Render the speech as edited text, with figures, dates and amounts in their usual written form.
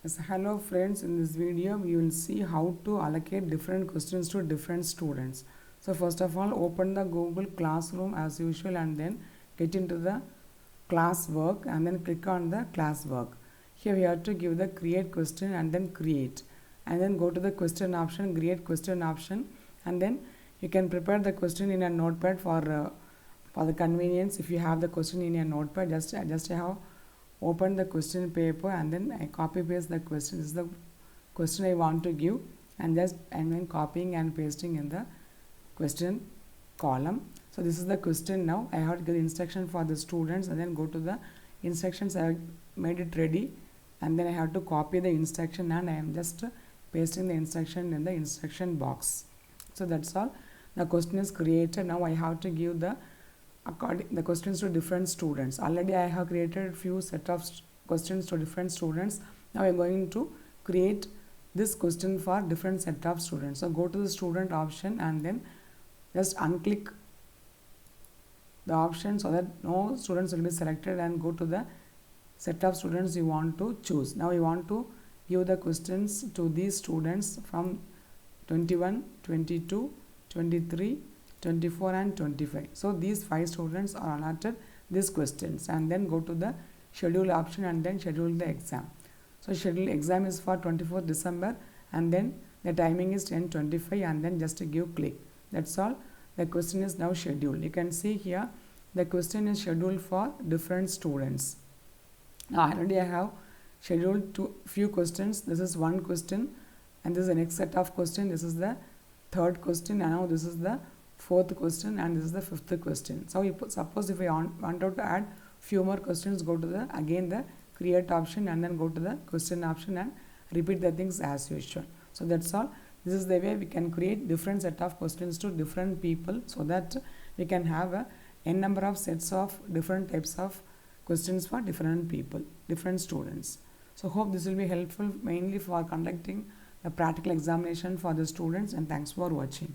Yes, hello friends, in this video we will see how to allocate different questions to different students. So first of all, open the Google Classroom as usual and then get into the class work and then click on the class work. Here we have to give the create question and then create, and then go to the question option, create question option, and then you can prepare the question in a notepad for the convenience. If you have the question in a notepad, just have open the question paper and then I copy paste the question. This is the question I want to give, and then copying and pasting in the question column. So this is the question. Now I have to give the instruction for the students and then go to the instructions. I have made it ready and then I have to copy the instruction and I am just pasting the instruction in the instruction box. So that's all. The question is created. Now I have to give the questions to different students. Already I have created few set of questions to different students. Now I am going to create this question for different set of students. So go to the student option and then just unclick the option so that no students will be selected, and go to the set of students you want to choose. Now you want to give the questions to these students from 21, 22, 23, 24 and 25. So these 5 students are allotted these questions, and then go to the schedule option and then schedule the exam. So schedule exam is for 24th December and then the timing is 10:25 and then just give click. That's all. The question is now scheduled. You can see here the question is scheduled for different students. Now already I have scheduled to few questions. This is one question and this is the next set of question. This is the third question, and now this is the fourth question and this is the fifth question. So suppose if I wanted to add few more questions, go to the again the create option and then go to the question option and repeat the things as usual. So that's all. This is the way we can create different set of questions to different people, so that we can have a n number of sets of different types of questions for different people, different students. So hope this will be helpful mainly for conducting the practical examination for the students, and thanks for watching.